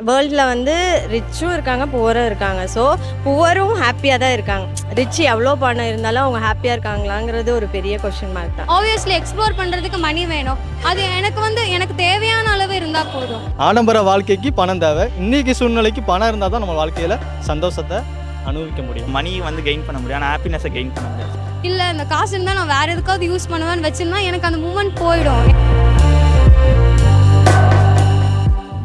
வேர்ல்டில் வந்து ரிச்சும் இருக்காங்க புவரும் இருக்காங்க. ஸோ புவரும் ஹாப்பியாக தான் இருக்காங்க. ரிச் எவ்வளோ பணம் இருந்தாலும் அவங்க ஹாப்பியாக இருக்காங்களாங்கிறது ஒரு பெரிய கொஷின் மார்க் தான். ஆப்வியஸ்லி எக்ஸ்ப்ளோர் பண்ணுறதுக்கு மணி வேணும். அது எனக்கு தேவையான அளவு இருந்தால் போதும். ஆடம்பர வாழ்க்கைக்கு பணம் தேவை. இன்னைக்கு சூழ்நிலைக்கு பணம் இருந்தால் தான் நம்ம வாழ்க்கையில் சந்தோஷத்தை அனுபவிக்க முடியும். மணி வந்து கெயின் பண்ண முடியும், ஆனால் ஹாப்பினஸை கெயின் பண்ண முடியாது. இல்லை இந்த காசு இருந்தால் நான் வேறு எதுக்காவது யூஸ் பண்ணுவேன்னு வச்சுருந்தா எனக்கு அந்த மூமெண்ட் போயிடும்.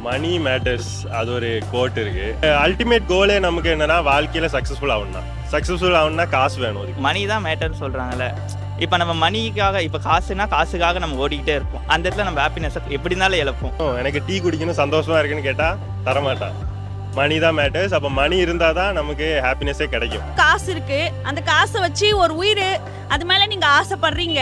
மணி மேட்டர்ஸ், அது ஒரு கோட் இருக்கு. அல்டிமேட் கோலே நமக்கு என்னன்னா வாழ்க்கையில சக்ஸஸ்ஃபுல் ஆகணும்னா காசு வேணும். அதுக்கு மணி தான் மேட்டர்னு சொல்கிறாங்கல்ல. இப்போ நம்ம மணிக்காக, இப்போ காசுக்காக நம்ம ஓடிக்கிட்டே இருப்போம். அந்த இடத்துல நம்ம ஹாப்பினஸை எப்படி இருந்தாலும் இழப்போம். எனக்கு டீ குடிக்கணும் சந்தோஷமா இருக்குன்னு கேட்டா தரமாட்டான். மணி தான் மேட்டர்ஸ். அப்போ மணி இருந்தால் தான் நமக்கு ஹாப்பினஸே கிடைக்கும். காசு இருக்கு, அந்த காசை வச்சு ஒரு உயிர் அது மேலே நீங்கள் ஆசைப்படுறீங்க.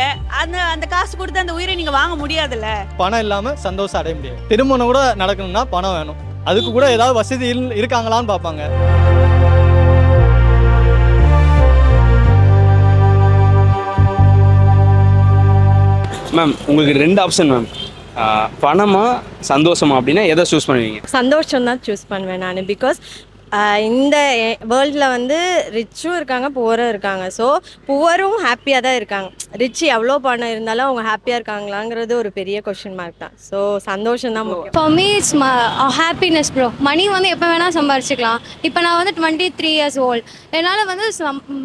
அந்த காசு கொடுத்து அந்த உயிரை நீங்கள் வாங்க முடியாதுல்ல. பணம் இல்லாமல் சந்தோஷம் அடைய முடியாது. திருமணம் கூட நடக்கணும்னா பணம் வேணும். அதுக்கு கூட ஏதாவது வசதி இருக்காங்களான்னு பார்ப்பாங்க. மேம், உங்களுக்கு 2 ஆப்ஷன் மேம். பணமா சந்தோஷமா அப்படின்னா எதை சூஸ் பண்ணுவீங்க? சந்தோஷம் தான் சூஸ் பண்ணுவேன் நான். பிகாஸ் இந்த வேர்ல்டில் வந்து ரிச்சும் இருக்காங்க புவரும் இருக்காங்க. ஸோ புவரும் ஹாப்பியாக தான் இருக்காங்க. ரிச் எவ்வளோ பணம் இருந்தாலும் அவங்க ஹாப்பியாக இருக்காங்களாங்கிறது ஒரு பெரிய கொஷின் மார்க் தான். ஸோ சந்தோஷம் தான் முக்கியம். For me it's happiness bro. Money வந்து எப்போ வேணால் சம்பாரிச்சிக்கலாம். இப்போ நான் வந்து 23 years old. என்னால் வந்து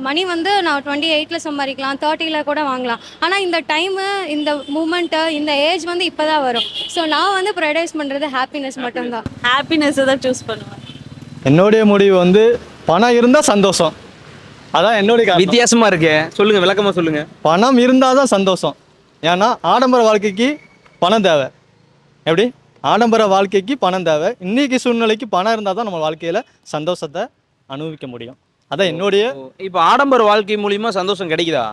மணி வந்து நான் 28ல் சம்பாதிக்கலாம், 30ல் கூட வாங்கலாம். ஆனால் இந்த டைமு, இந்த மூமெண்ட்டு, இந்த ஏஜ் வந்து இப்போ தான் வரும். ஸோ நான் வந்து ப்ரைடைஸ் பண்ணுறது ஹாப்பினஸ் மட்டும்தான். ஹாப்பினஸை தான் சூஸ் பண்ணுவேன். என்னுடைய முடிவு வந்து பணம் இருந்தால் சந்தோஷம். அதான் என்னுடைய காரணம். வித்தியாசமா இருக்கு, சொல்லுங்க, விளக்கமா சொல்லுங்க. பணம் இருந்தால் தான் சந்தோஷம். ஏன்னா ஆடம்பர வாழ்க்கைக்கு பணம் தேவை. எப்படி? ஆடம்பர வாழ்க்கைக்கு பணம் தேவை. இன்னைக்கு சூழ்நிலைக்கு பணம் இருந்தால் தான் நம்ம வாழ்க்கையில் சந்தோஷத்தை அனுபவிக்க முடியும். அதான் என்னுடைய. இப்போ ஆடம்பர வாழ்க்கை மூலியமா சந்தோஷம் கிடைக்குதா?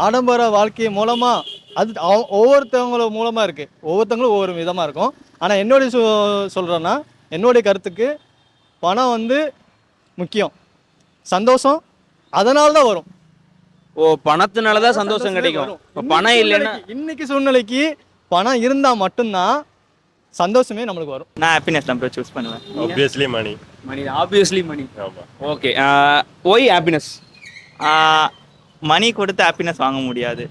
ஆடம்பர வாழ்க்கை மூலமாக அது ஒவ்வொருத்தவங்கள மூலமாக இருக்குது. ஒவ்வொருத்தவங்களும் ஒவ்வொரு விதமாக இருக்கும். ஆனால் என்னுடைய சொல்கிறேன்னா, என்னுடைய கருத்துக்கு பணம் வந்து முக்கியம். சந்தோஷம் அதனால தான் வரும். பணத்தினால தான் சந்தோஷம் கிடைக்கும். பணம் இல்லைன்னா இன்னைக்கு சூழ்நிலைக்கு பணம் இருந்தால் மட்டும்தான் சந்தோஷமே நம்மளுக்கு வரும். நான் ஹாப்பினஸ் தான் சூஸ் பண்ணுவேன். Obviously money. Obviously money. ஆமாம். Okay, Y happiness? மணி கொடுத்து ஹாப்பினஸ் வாங்க முடியாது,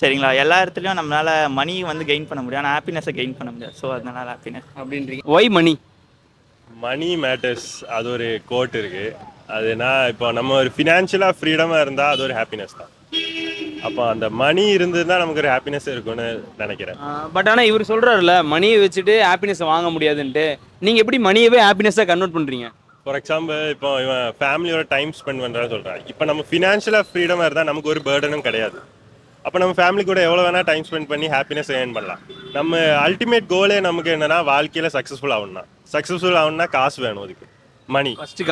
சரிங்களா? எல்லா இடத்துலையும் நம்மளால் மணி வந்து கெயின் பண்ண முடியும், ஆனால் ஹாப்பினஸை கெயின் பண்ண முடியாது. ஸோ அதனால ஹாப்பினஸ் அப்படின்றீங்க. ஒய் மணி? மணி மேட்டர்ஸ், அது ஒரு கோட் இருக்கு. அதுனா இப்போ நம்ம ஒரு ஃபினான்ஷியலாக ஃப்ரீடமாக இருந்தால் அது ஒரு ஹாப்பினஸ் தான். அப்போ அந்த மணி இருந்ததுன்னா நமக்கு ஒரு ஹாப்பினஸ் இருக்கும்னு நினைக்கிறேன். பட் ஆனால் இவர் சொல்கிறாருல்ல, மணியை வச்சுட்டு ஹாப்பினஸை வாங்க முடியாதுன்ட்டு. நீங்கள் எப்படி மணியவே ஹாப்பினஸாக கன்வெர்ட் பண்ணுறீங்க? ஃபார் எக்ஸாம்பிள், இப்போ இவன் ஃபேமிலியோட டைம் ஸ்பெண்ட் பண்ணுறான்னு சொல்கிறான். இப்போ நம்ம ஃபினான்ஷியலாக ஃப்ரீடமாக இருந்தால் நமக்கு ஒரு பேர்டனும் கிடையாது. அப்போ நம்ம ஃபேமிலி கூட எவ்வளோ வேணால் டைம் ஸ்பெண்ட் பண்ணி ஹாப்பினஸ் ஏர்ன் பண்ணலாம். நம்ம அல்டிமேட் கோலே நமக்கு என்னென்னா வாழ்க்கையில் சக்ஸஸ்ஃபுல் ஆகணும்னா காசு வேணும். அதுக்கு மணி ஃபஸ்ட்டு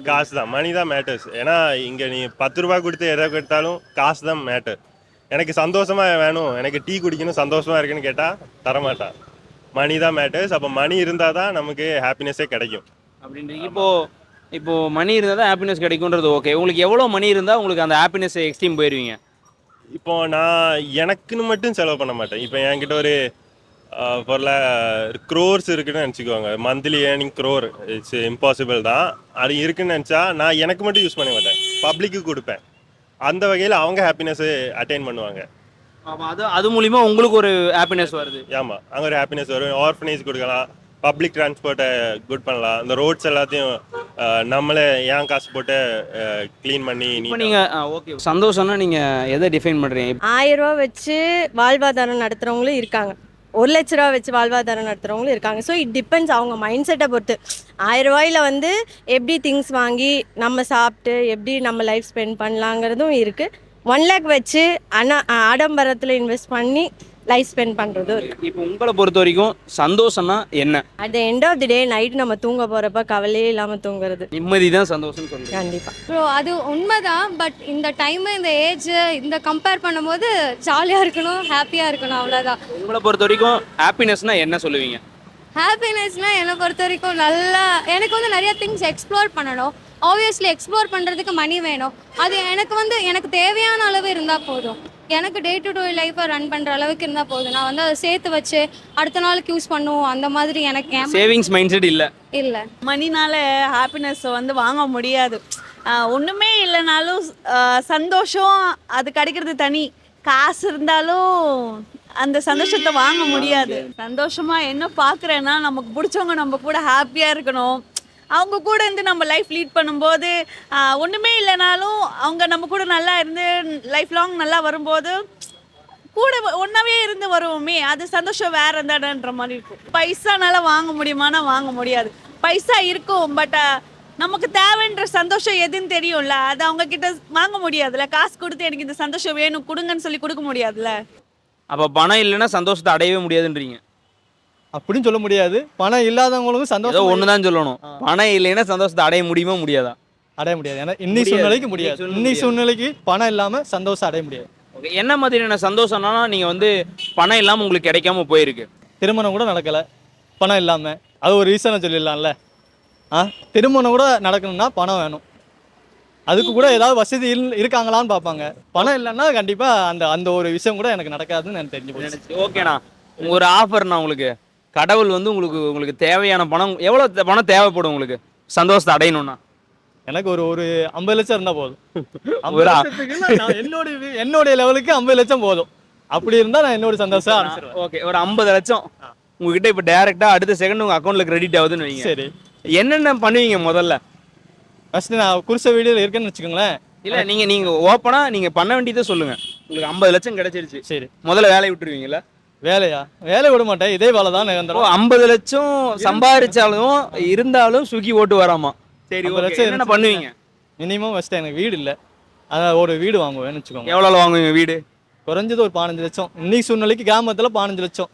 காசு தான். மணி தான் மேட்டர்ஸ். ஏன்னா இங்கே நீ 10 ரூபா கொடுத்து எதை கொடுத்தாலும் காசு தான் மேட்டர். எனக்கு சந்தோஷமாக வேணும், எனக்கு டீ குடிக்கணும் சந்தோஷமாக இருக்குன்னு கேட்டால் தரமாட்டான். மணி தான் மேட்டர்ஸ். அப்போ மணி இருந்தால் தான் நமக்கு ஹாப்பினஸே கிடைக்கும் அப்படின்றீங்க. இப்போ மணி இருந்தால் தான் ஹாப்பினஸ் கிடைக்கும்ன்றது ஓகே. உங்களுக்கு எவ்வளோ மணி இருந்தால் உங்களுக்கு அந்த ஹாப்பினஸ் எக்ஸ்ட்ரீம் போயிடுவீங்க? இப்போ நான் எனக்குன்னு மட்டும் செலவு பண்ண மாட்டேன். இப்போ என்கிட்ட ஒரு க்ரோர்ஸ் இருக்குன்னு நினச்சிக்குவாங்க. Monthly earning crore it's impossible தான். அது இருக்குன்னு நினச்சா நான் எனக்கு மட்டும் யூஸ் பண்ண மாட்டேன், பப்ளிக்கு கொடுப்பேன். அந்த வகையில் அவங்க ஹாப்பினஸ் அட்டைன் பண்ணுவாங்க. அது மூலிமா உங்களுக்கு ஒரு ஹாப்பினஸ் வருது. ஆமாம், அங்கே ஒரு ஹாப்பினஸ் வரும். ஆர்ஃபனேஜ் கொடுக்கலாம், பப்ளிக் டிரான்ஸ்போர்ட்டை குட் பண்ணலாம். இந்த ரோட்ஸ் எல்லாத்தையும் நம்மளே ஏன் காசு போட்டு க்ளீன் பண்ணி. நீங்கள் ஓகே, சந்தோஷம்னா நீங்கள் எதை டிஃபைன் பண்ணுறீங்க? 1000 ரூபா வச்சு வாழ்வாதாரம் நடத்துகிறவங்களும் இருக்காங்க, 1 லட்ச ரூபா வச்சு வாழ்வாதாரம் நடத்துகிறவங்களும் இருக்காங்க. ஸோ இட் டிபெண்ட்ஸ் அவங்க மைண்ட் செட்டை பொறுத்து. 1000 ரூபாயில் வந்து எப்படி திங்ஸ் வாங்கி நம்ம சாப்பிட்டு எப்படி நம்ம லைஃப் ஸ்பெண்ட் பண்ணலாங்கிறதும் இருக்குது. 1 lakh வச்சு ஆடம்பரத்தில் இன்வெஸ்ட் பண்ணி லைஃப் ஸ்பெண்ட் பண்ணுறதும் இருக்குது. இப்போ உங்களை பொறுத்த வரைக்கும் சந்தோஷம்னா என்ன? At the end of the day night நம்ம தூங்க போகிறப்ப கவலையே இல்லாமல் தூங்குறது நிம்மதி தான் சந்தோஷம் சொல்லுங்கள். கண்டிப்பாக ப்ரோ அது உண்மைதான். பட் இந்த டைமு, இந்த ஏஜ், இந்த கம்பேர் பண்ணும்போது ஜாலியாக இருக்கணும், ஹாப்பியாக இருக்கணும், அவ்வளோதான். உங்களை பொறுத்த வரைக்கும் ஹாப்பினஸ்னா என்ன சொல்லுவீங்க? ஹாப்பினஸ்னால் என்னை பொறுத்த வரைக்கும் நல்லா எனக்கு வந்து நிறைய திங்ஸ் எக்ஸ்ப்ளோர் பண்ணணும். ஆப்வியஸ்லி எக்ஸ்ப்ளோர் பண்ணுறதுக்கு மணி வேணும். அது எனக்கு தேவையான அளவு இருந்தால் போதும். எனக்கு டே டு டே லைஃப்பை ரன் பண்ணுற அளவுக்கு இருந்தால் போதும். நான் வந்து அதை சேர்த்து வச்சு அடுத்த நாளுக்கு யூஸ் பண்ணுவோம் அந்த மாதிரி எனக்கு சேவிங்ஸ் மைண்ட் செட் இல்லை. இல்லை. மணினால ஹாப்பினஸ் வந்து வாங்க முடியாது. ஒன்றுமே இல்லைனாலும் சந்தோஷம் அது கிடைக்கிறது தனி. காசு இருந்தாலும் அந்த சந்தோஷத்தை வாங்க முடியாது. சந்தோஷமா என்ன பார்க்குறேன்னா, நமக்கு பிடிச்சவங்க நம்ம கூட ஹாப்பியாக இருக்கணும். அவங்க கூட இருந்து நம்ம லைஃப் லீட் பண்ணும்போது ஒன்றுமே இல்லைனாலும் அவங்க நம்ம கூட நல்லா இருந்து லைஃப் லாங் நல்லா வரும்போது கூட ஒன்றாவே இருந்து வருவோமே, அது சந்தோஷம் வேற தானன்ற மாதிரி இருக்கும். பைசானால வாங்க முடியுமானா வாங்க முடியாது. பைசா இருக்கும், பட் நமக்கு தேவைன்ற சந்தோஷம் எதுன்னு தெரியும்ல, அது அவங்க கிட்ட வாங்க முடியாதுல்ல. காசு கொடுத்து எனக்கு இந்த சந்தோஷம் வேணும் கொடுங்கன்னு சொல்லி கொடுக்க முடியாதுல்ல. அப்போ பணம் இல்லைன்னா சந்தோஷத்தை அடையவே முடியாதுன்றீங்க. அப்படின்னு சொல்ல முடியாது. பணம் இல்லாதவங்களுக்கும் ஏதோ சந்தோஷம் ஒன்று தான் சொல்லணும். பணம் இல்லைன்னா சந்தோஷத்தை அடைய முடியுமா முடியாதா? அடைய முடியாது. ஏன்னா இன்னைக்கு சூழ்நிலைக்கு முடியாது. இன்னைக்கு சூழ்நிலைக்கு பணம் இல்லாமல் சந்தோஷம் அடைய முடியாது. ஓகே, என்ன மாதிரியான சந்தோஷம்னா நீங்கள் வந்து பணம் இல்லாமல் உங்களுக்கு கிடைக்காம போயிருக்கு? திருமணம் கூட நடக்கலை பணம் இல்லாமல், அது ஒரு ரீசனை சொல்லிடலாம்ல. திருமணம் கூட நடக்கணும்னா பணம் வேணும். அதுக்கு கூட ஏதாவது வசதி இருக்காங்களான்னு பார்ப்பாங்க. பணம் இல்லைன்னா கண்டிப்பாக அந்த அந்த ஒரு விஷயம் கூட எனக்கு நடக்காதுன்னு எனக்கு தெரிஞ்சு போச்சு. ஓகேண்ணா, ஒரு ஆஃபர்ண்ணா உங்களுக்கு. கடவுள் வந்து உங்களுக்கு தேவையான பணம் எவ்வளோ பணம் தேவைப்படும் உங்களுக்கு சந்தோஷத்தை அடையணும்னா? எனக்கு ஒரு ஒரு 50 லட்சம் இருந்தால் போதும். ஒரு 50 லட்சத்துக்கு நான் என்னுடைய லெவலுக்கு 50 லட்சம் போதும். அப்படி இருந்தால் நான் என்னோட சந்தோஷம் ஆரம்பிச்சிருவேன். ஓகே, ஒரு 50 லட்சம் உங்ககிட்ட இப்போ டேரெக்டாக அடுத்த செகண்ட் உங்கள் அக்கௌண்ட்டில் கிரெடிட் ஆகுதுன்னு வைங்க. சரி, என்னென்ன பண்ணுவீங்க முதல்ல? ஃபஸ்ட்டு நான் குறிச்ச வீடியோவில் இருக்கேன்னு வச்சுக்கோங்களேன். இல்லை, நீங்கள் ஓப்பனாக நீங்கள் பண்ண வேண்டியதை சொல்லுங்கள். உங்களுக்கு 50 லட்சம் கிடைச்சிருச்சு, சரி, முதல்ல வேலையை விட்டுருவீங்களா? வேலையா? வேலை விட மாட்டேன். இதே வேலை தான் நிரந்தரம். 50 லட்சம் சம்பாதிச்சாலும் இருந்தாலும் ஸ்விக்கி ஓட்டு வராமா? சரி, 50 லட்சம் என்ன பண்ணுவீங்க? மினிமம் ஃபஸ்ட்டு எனக்கு வீடு இல்லை, அதான் ஒரு வீடு வாங்குவேன்னு வச்சுக்கோங்க. எவ்வளோ வாங்குவீங்க வீடு? குறைஞ்சது ஒரு 15 லட்சம். இன்னைக்கு சூழ்நிலைக்கு கிராமத்தில் 15 லட்சம்.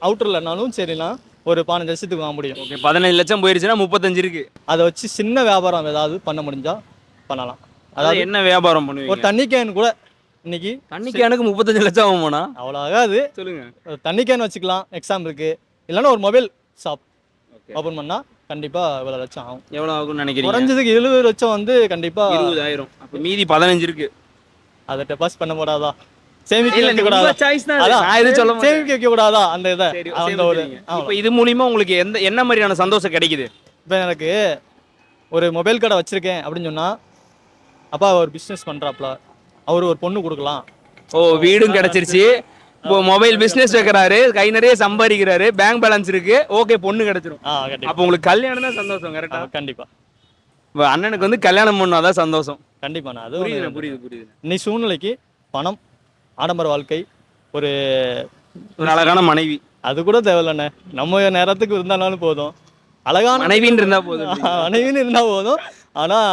அவுட்டர்லனாலும் சரிண்ணா ஒரு 15 லட்சத்துக்கு வாங்க முடியும். ஓகே, 15 லட்சம் போயிருச்சுன்னா 35 இருக்கு. அதை வச்சு சின்ன வியாபாரம் ஏதாவது பண்ண முடிஞ்சா பண்ணலாம். அதாவது என்ன வியாபாரம் பண்ணுவீங்க? ஒரு தண்ணி கேன் கூட இன்னைக்கு தண்ணி கேனுக்கு 35 லட்சம் ஆகுமாண்ணா? அவ்வளோ ஆகாது. சொல்லுங்க. ஒரு தண்ணி கேன் வச்சுக்கலாம் எக்ஸாம்பிளுக்கு. இல்லைன்னா ஒரு மொபைல் ஷாப் ஓப்பன் பண்ணால் கண்டிப்பாக இவ்வளோ லட்சம் ஆகும். எவ்வளோ ஆகும்னு நினைக்கிறீங்க? குறைஞ்சதுக்கு 70 லட்சம் வந்து கண்டிப்பாக 20,000. அப்போ மீதி 15 இருக்கு. அதை டெபாசிட் பண்ண கூடாதா? சேமிக்க இல்ல, வைக்க கூடாதா? உங்க choice தான் அது. அதான், நான் எதுவும் சொல்ல மாட்டேன். சேமிக்க வைக்க கூடாதா அந்த இதை? சரி, அந்த ஒரு இப்போ இது மூலியமா உங்களுக்கு என்ன மாதிரியான சந்தோஷம் கிடைக்குது? இப்போ எனக்கு ஒரு மொபைல் கடை வச்சிருக்கேன் அப்படின்னு சொன்னால், அப்பா ஒரு பிஸ்னஸ் பண்ணுறாப்புல, அவர் ஒரு பொண்ணு கொடுக்கலாம். ஓ, வீடும் கிடைச்சிருச்சு, இப்போ மொபைல் பிசினஸ் வைக்கிறாரு, கை நிறைய சம்பாதிக்கிறாரு, பேங்க் பேலன்ஸ் இருக்கு, ஓகே பொண்ணு கிடைச்சிரும். கண்டிப்பாக. அப்போ உங்களுக்கு கல்யாணம் தான் சந்தோஷம், கரெக்டா? கண்டிப்பாா. இப்போ அண்ணனுக்கு வந்து கல்யாணம் பண்ணாதான் சந்தோஷம். கண்டிப்பா. நான் அது புரியுது. நீ சூழ்நிலைக்கு பணம், ஆடம்பர வாழ்க்கை, ஒரு அழகான மனைவி அது கூட தேவையில்லண்ணே. நம்ம நேரத்துக்கு இருந்தாலும் போதும். அழகான மனைவின்னு இருந்தா போதும். மனைவின்னு இருந்தால் போதும். ஆனால்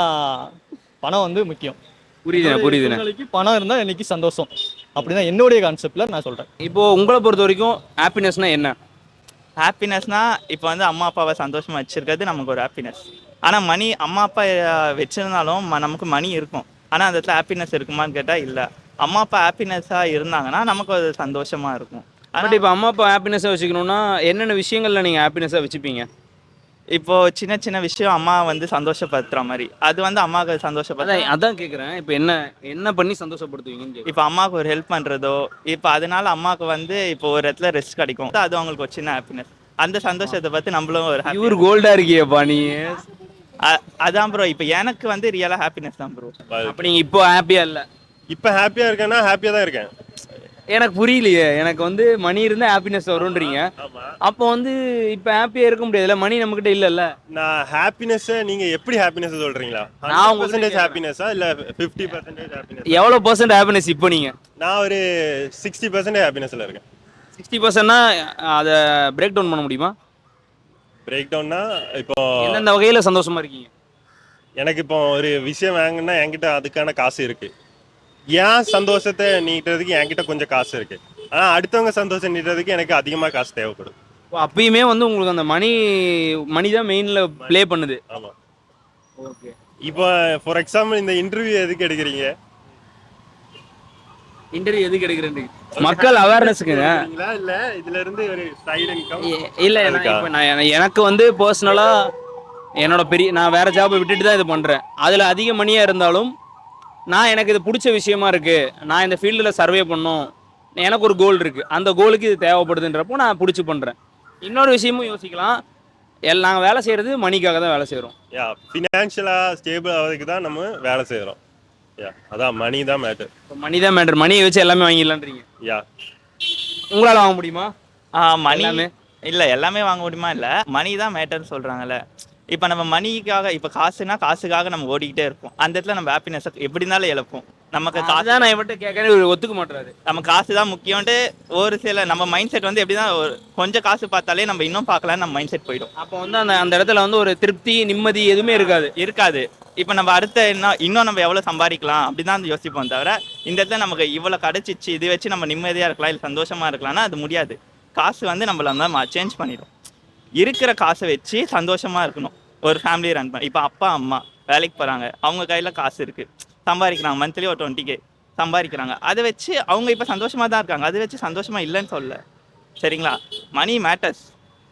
பணம் வந்து முக்கியம். புரியுதுண்ணே. சூழ்நிலைக்கு பணம் இருந்தால் இன்னைக்கு சந்தோஷம். அப்படின்னா என்னுடைய கான்செப்டில் நான் சொல்கிறேன். இப்போ உங்களை பொறுத்த வரைக்கும் ஹாப்பினஸ்னா என்ன? ஹாப்பினஸ்னா இப்போ வந்து அம்மா அப்பாவை சந்தோஷமாக வச்சுருக்கிறது நமக்கு ஒரு ஹாப்பினஸ். ஆனால் மணி அம்மா அப்பா வச்சுருந்தாலும் நமக்கு மணி இருக்கும். ஆனால் அந்த இடத்துல ஹாப்பினஸ் இருக்குமான்னு கேட்டால் இல்லை. அம்மா அப்பா ஹாப்பினஸ்ஸாக இருந்தாங்கன்னா நமக்கு அது சந்தோஷமாக இருக்கும். ஆனால் இப்போ அம்மா அப்பா ஹாப்பினஸாக வச்சுக்கணுன்னா என்னென்ன விஷயங்களில் நீங்கள் ஹாப்பினஸாக வச்சுப்பீங்க? இப்போது சின்ன சின்ன விஷயம் அம்மா வந்து சந்தோஷப்படுத்துகிற மாதிரி, அது வந்து அம்மாவுக்கு சந்தோஷப்படுத்த. அதான் கேட்குறேன். இப்போ என்ன பண்ணி சந்தோஷப்படுத்துவீங்கன்னு? இப்போ அம்மாவுக்கு ஒரு ஹெல்ப் பண்ணுறதோ, இப்போ அதனால அம்மாவுக்கு வந்து இப்போ ஒரு இடத்துல ரெஸ்ட் கிடைக்கும், அது அவங்களுக்கு ஒரு சின்ன ஹாப்பினஸ். அந்த சந்தோஷத்தை பார்த்து நம்மளும் ஒரு இவர் கோல்டாக இருக்கியப்பா நீ. அதான் ப்ரோ, இப்போ எனக்கு வந்து ரியலாக ஹாப்பினஸ் தான் ப்ரோ. அப்போ நீங்கள் இப்போ ஹாப்பியாக இல்லை? இப்போ ஹாப்பியாக இருக்கேன்னா ஹாப்பியாக தான் இருக்கேன். எனக்கு புரியலையே. எனக்கு வந்து மணி இருந்தால் ஹாப்பினஸ் வரும்ன்றீங்க. அப்போ வந்து இப்போ ஹாப்பியாக இருக்க முடியாதுல்ல, மணி நம்மக்கிட்ட இல்லைல்ல. நான் ஹாப்பினஸ்ஸை நீங்கள் எப்படி ஹாப்பினஸ் சொல்கிறீங்களா? நான் 100% ஹாப்பினஸா இல்லை 50% ஹாப்பினஸ்? எவ்வளோ % ஹாப்பினஸ் இப்போ நீங்கள்? நான் ஒரு 60% ஹாப்பினஸில் இருக்கேன். 60%னா அதை பிரேக் டவுன் பண்ண முடியுமா? பிரேக் டவுன்னா இப்போ எந்தெந்த வகையில் சந்தோஷமாக இருக்கீங்க? எனக்கு இப்போ ஒரு விஷயம் வாங்கினா என்கிட்ட அதுக்கான காசு இருக்குது. ஏன் சந்தோஷத்தை நீட்டுறதுக்கு என்கிட்ட கொஞ்சம் காசு இருக்கு. ஆனால் அடுத்தவங்க சந்தோஷம் நீட்டுறதுக்கு எனக்கு அதிகமாக காசு தேவைப்படும். அப்பயுமே வந்து உங்களுக்கு அந்த மணி தான் மெயினில் ப்ளே பண்ணுது. ஆமாம். ஓகே. இப்போ ஃபார் எக்ஸாம்பிள் இந்த இன்டர்வியூ எதுக்கு எடுக்கிறீங்க? இன்டர்வியூ எதுக்கு எடுக்கிறேன்? மக்கள் அவேர்னஸ்க்குங்க. இல்லை இதுல இருந்து ஒரு சைடு இன்கம் இல்லை. எனக்கு வந்து பர்சனலாக நான் வேற ஜாபை விட்டுட்டு தான் இது பண்ணுறேன். அதில் அதிக மணியாக இருந்தாலும் எனக்கு இது பிடிச்ச விஷயமா இருக்குது, நான் இந்த ஃபீல்டில் சர்வே பண்ணோம், எனக்கு ஒரு கோல் இருக்குது, அந்த கோலுக்கு இது தேவைப்படுதுன்றப்போ நான் பிடிச்சி பண்ணுறேன். இன்னொரு விஷயமும் யோசிக்கலாம். நாங்கள் வேலை செய்கிறது மணிக்காக தான் வேலை செய்கிறோம். யா, ஃபினான்ஷியலாக ஸ்டேபிள் ஆகிறதுக்கு தான் நம்ம வேலை செய்கிறோம். யா, அதான் மணி தான் மேட்டர். இப்போ மணி தான் மேட்ரு. மணியை வச்சு எல்லாமே வாங்கிடலான்றீங்க. யா, உங்களால் வாங்க முடியுமா? மணி எல்லாமே? இல்லை எல்லாமே வாங்க முடியுமா இல்லை, மணி தான் மேட்டர்னு சொல்கிறாங்கல்ல. இப்போ நம்ம மணிக்காக, இப்போ காசுனா காசுக்காக நம்ம ஓடிக்கிட்டே இருப்போம். அந்த இடத்துல நம்ம ஹாப்பினஸை எப்படி இருந்தாலும் இழப்போம். நமக்கு காசு அதுதான் நான் இவன்ட்டு கேட்கறேன், ஒத்துக்க மாட்டாரு. நம்ம காசு தான் முக்கியம்ட்டு ஒரு சில நம்ம மைண்ட் செட் வந்து எப்படின்னா கொஞ்சம் காசு பார்த்தாலே நம்ம இன்னும் பார்க்கலான்னு நம்ம மைண்ட் செட் போயிடும். அப்போ வந்து அந்த இடத்துல வந்து ஒரு திருப்தி நிம்மதி எதுவுமே இருக்காது. இப்போ நம்ம அடுத்த இன்னும் நம்ம எவ்வளோ சம்பாதிக்கலாம் அப்படி தான் யோசிப்போம் தவிர, இந்த இடத்துல நமக்கு இவ்வளோ கிடச்சிச்சு இது வச்சு நம்ம நிம்மதியாக இருக்கலாம் இல்லை சந்தோஷமாக இருக்கலாம்னா அது முடியாது. காசு வந்து நம்மள சேஞ்ச் பண்ணிடும். இருக்கிற காசை வச்சு சந்தோஷமாக இருக்கணும். ஒரு ஃபேமிலி ரன் பண்ண, இப்போ அப்பா அம்மா வேலைக்கு போகிறாங்க, அவங்க கையில் காசு இருக்குது, சம்பாதிக்கிறாங்க, மந்த்லி ஒரு 20K சம்பாதிக்கிறாங்க. அதை வச்சு அவங்க இப்போ சந்தோஷமாக தான் இருக்காங்க. அதை வச்சு சந்தோஷமாக இல்லைன்னு சொல்ல, சரிங்களா? Money matters.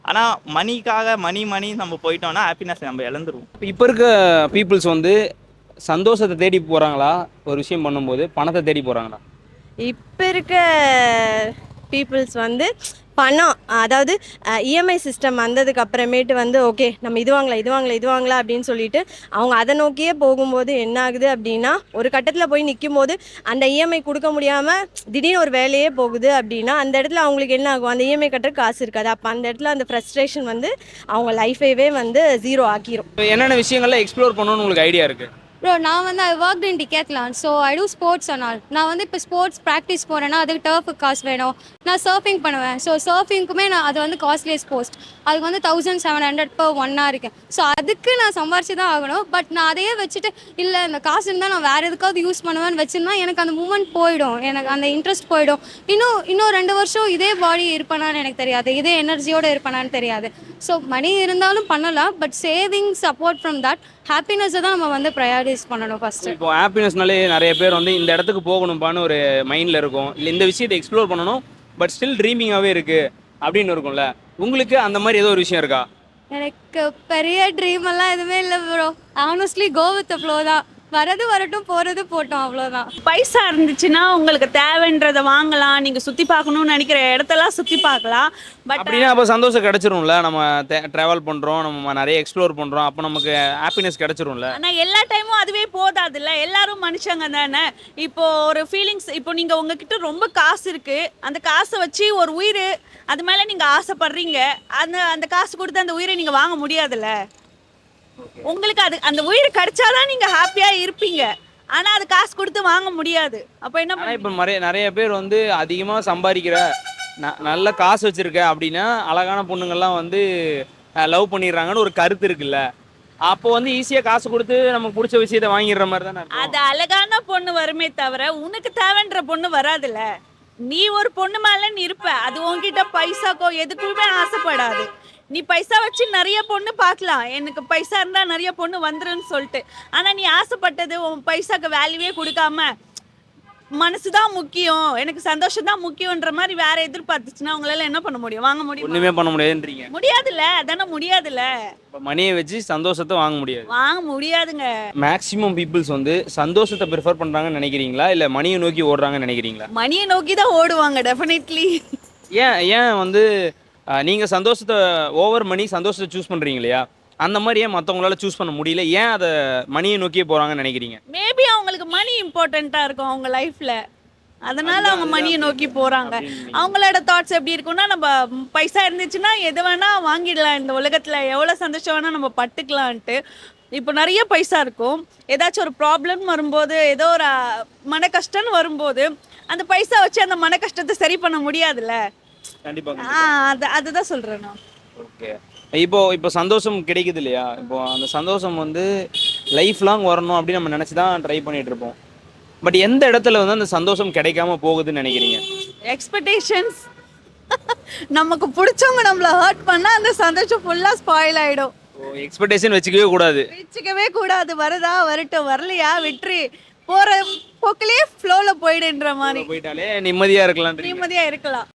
ஆனால் மணிக்காக மணி நம்ம போயிட்டோம்னா ஹாப்பினஸ் நம்ம இழந்துருவோம். இப்போ இருக்க பீப்புள்ஸ் வந்து சந்தோஷத்தை தேடி போகிறாங்களா ஒரு விஷயம் பண்ணும்போது, பணத்தை தேடி போகிறாங்களா? இப்போ இருக்க பீப்புள்ஸ் வந்து பணம், அதாவது இஎம்ஐ சிஸ்டம் வந்ததுக்கு அப்புறமேட்டு வந்து ஓகே நம்ம இது வாங்கலாம் அப்படின்னு சொல்லிட்டு அவங்க அதை நோக்கியே போகும்போது என்ன ஆகுது அப்படின்னா, ஒரு கட்டத்தில் போய் நிற்கும் போது அந்த இஎம்ஐ கொடுக்க முடியாமல் திடீர்னு ஒரு வேலையே போகுது அப்படின்னா அந்த இடத்துல அவங்களுக்கு என்ன ஆகும், அந்த இஎம்ஐ கட்டுற காசு இருக்காது. அப்போ அந்த இடத்துல அந்த ஃப்ரஸ்ட்ரேஷன் வந்து அவங்க லைஃபைவே வந்து 0 ஆக்கிரும். இப்போ என்னென்ன விஷயங்கள்லாம் எக்ஸ்ப்ளோர் பண்ணணும்னு உங்களுக்கு ஐடியா இருக்குது? ப்ரோ நான் வந்து I work in Decathlon, so I do sports and all. நான் வந்து இப்போ ஸ்போர்ட்ஸ் ப்ராக்டிஸ் போகிறேன்னா அதுக்கு டர்ஃபுக்கு காசு வேணும். நான் சர்ஃபிங் பண்ணுவேன், ஸோ சர்ஃபிங்க்குமே நான் அது வந்து காஸ்ட்லியஸ்ட் போஸ்ட், அதுக்கு வந்து 1700 per 1 hour இருக்கேன். ஸோ அதுக்கு நான் சம்பாரிச்சு தான் ஆகணும். பட் நான் அதையே வச்சுட்டு இல்லை இந்த காசு இருந்தால் நான் வேறு எதுக்காவது யூஸ் பண்ணுவேன்னு வச்சுருந்தா எனக்கு அந்த மூமெண்ட் போயிடும், எனக்கு அந்த இன்ட்ரெஸ்ட் போயிடும். இன்னும் 2 வருஷம் இதே பாடி இருப்பேனான்னு எனக்கு தெரியாது, இதே எனர்ஜியோடு இருப்பேனான்னு தெரியாது. ஸோ மணி இருந்தாலும் பண்ணலாம், but saving support from that ஹாப்பினஸை தான் நம்ம வந்து ப்ரையாரிட்டைஸ் பண்ணணும் ஃபஸ்ட்டு. இப்போ ஹாப்பினஸ்னாலே நிறைய பேர் வந்து இந்த இடத்துக்கு போகணும்பான்னு ஒரு மைண்டில் இருக்கும், இல்லை இந்த விஷயத்தை எக்ஸ்ப்ளோர் பண்ணணும் பட் ஸ்டில் ட்ரீமிங்காகவே இருக்குது அப்படின்னு இருக்கும்ல. உங்களுக்கு அந்த மாதிரி ஏதோ ஒரு விஷயம் இருக்கா? எனக்கு பெரிய ட்ரீம் எல்லாம் எதுவுமே இல்லை bro. Honestly go with the flow தான், வரது வரட்டும் போகிறது போட்டோம், அவ்வளோதான். பைசா இருந்துச்சுன்னா உங்களுக்கு தேவைன்றதை வாங்கலாம், நீங்கள் சுற்றி பார்க்கணும்னு நினைக்கிற இடத்தெல்லாம் சுற்றி பார்க்கலாம். பட் அப்படின்னா அப்போ சந்தோஷம் கிடைச்சிரும்ல, நம்ம ட்ராவல் பண்ணுறோம், நம்ம நிறைய எக்ஸ்ப்ளோர் பண்ணுறோம், அப்போ நமக்கு ஹாப்பினஸ் கிடைச்சிரும்ல. ஆனால் எல்லா டைமும் அதுவே போதாதுல்ல, எல்லாரும் மனுஷங்க தானே. இப்போ ஒரு ஃபீலிங்ஸ், இப்போ நீங்கள் உங்ககிட்ட ரொம்ப காசு இருக்குது, அந்த காசை வச்சு ஒரு உயிர் அது மேலே நீங்கள் ஆசைப்படுறீங்க, அந்த காசு கொடுத்து அந்த உயிரை நீங்கள் வாங்க முடியாதுல்ல. உங்களுக்கு அந்த உயிர் கிடைச்சாதான் நீங்கள் ஹாப்பியாக இருப்பீங்க, ஆனால் அது காசு கொடுத்து வாங்க முடியாது. அப்போ என்ன ஆனால் இப்போ நிறைய பேர் வந்து அதிகமாக சம்பாதிக்கிற நல்ல காசு வச்சுருக்க அப்படின்னா அழகான பொண்ணுங்கள்லாம் வந்து லவ் பண்ணிடுறாங்கன்னு ஒரு கருத்து இருக்குல்ல. அப்போ வந்து ஈஸியாக காசு கொடுத்து நமக்கு பிடிச்ச விஷயத்தை வாங்கிடுற மாதிரி தானே. அது அழகான பொண்ணு வருமே தவிர உனக்கு தேவைன்ற பொண்ணு வராதுல்ல. நீ ஒரு பொண்ணு மேலே நீ இருப்ப, அது உன்கிட்ட பைசாக்கோ எதுக்குமே ஆசைப்படாது. நீ பைசா வச்சு நிறைய பொண்ணு பார்க்கலாம், எனக்கு பைசா இருந்தால் நிறைய பொண்ணு வந்துருன்னு சொல்லிட்டு. ஆனால் நீ ஆசைப்பட்டது உன் பைசாக்கு வேல்யூவே கொடுக்காம மனசு தான் முக்கியம், எனக்கு சந்தோஷம் தான் முக்கியன்ற மாதிரி வேற எதிர்பார்த்துச்சுன்னா அவங்களால என்ன பண்ண முடியும்? வாங்க முடியும்? ஒன்றுமே பண்ண முடியாதுன்றீங்க. முடியாதுல்ல, அதானே முடியாதுல்ல. இப்போ மணியை வச்சு சந்தோஷத்தை வாங்க முடியாது, வாங்க முடியாதுங்க. மேக்ஸிமம் பீப்புள்ஸ் வந்து சந்தோஷத்தை ப்ரிஃபர் பண்ணுறாங்கன்னு நினைக்கிறீங்களா இல்லை மணியை நோக்கி ஓடுறாங்கன்னு நினைக்கிறீங்களா? மணியை நோக்கி தான் ஓடுவாங்க டெஃபினெட்லி. ஏன் வந்து நீங்கள் சந்தோஷத்தை ஓவர் மணி சந்தோஷத்தை சூஸ் பண்ணுறீங்க இல்லையா, அந்த மாதிரி ஏன் மற்றவங்களால சூஸ் பண்ண முடியல? ஏன் அதை மணியை நோக்கியே போகிறாங்கன்னு நினைக்கிறீங்க? மேபி அவங்களுக்கு மணி இம்பார்ட்டண்ட்டாக இருக்கும் அவங்க லைஃப்பில், அதனால அவங்க மணியை நோக்கி போகிறாங்க. அவங்களோட தாட்ஸ் எப்படி இருக்குன்னா, நம்ம பைசா இருந்துச்சுன்னா எது வேணால் வாங்கிடலாம், இந்த உலகத்தில் எவ்வளோ சந்தோஷம் வேணால் நம்ம பட்டுக்கலான்ட்டு. இப்போ நிறைய பைசா இருக்கும், ஏதாச்சும் ஒரு ப்ராப்ளம் வரும்போது, ஏதோ ஒரு மன கஷ்டம்னு வரும்போது அந்த பைசா வச்சு அந்த மன கஷ்டத்தை சரி பண்ண முடியாதுல்ல. கண்டிப்பாக அதுதான் சொல்கிறேன் நான். ஓகே, இப்போ சந்தோஷம் கிடைக்குது இல்லையா, இப்போ அந்த சந்தோஷம் வந்து லைஃப் லாங் வரணும் அப்படின்னு நம்ம நினச்சி தான் ட்ரை பண்ணிட்டு இருப்போம். பட் எந்த இடத்துல வந்து அந்த சந்தோஷம் கிடைக்காம போகுதுன்னு நினைக்கிறீங்க? எக்ஸ்பெக்டேஷன்ஸ். நமக்கு பிடிச்சவங்க நம்மளை ஹர்ட் பண்ணால் அந்த சந்தோஷம் ஃபுல்லாக ஸ்பாயில் ஆகிடும். எக்ஸ்பெக்டேஷன் வச்சுக்கவே கூடாது. வருதா வரட்டும், வரலையா விட்டுரு, போகிற போக்கிலே ஃப்ளோவில் போயிடுன்ற மாதிரி போயிட்டாலே நிம்மதியாக இருக்கலாம். நிம்மதியாக இருக்கலாம்.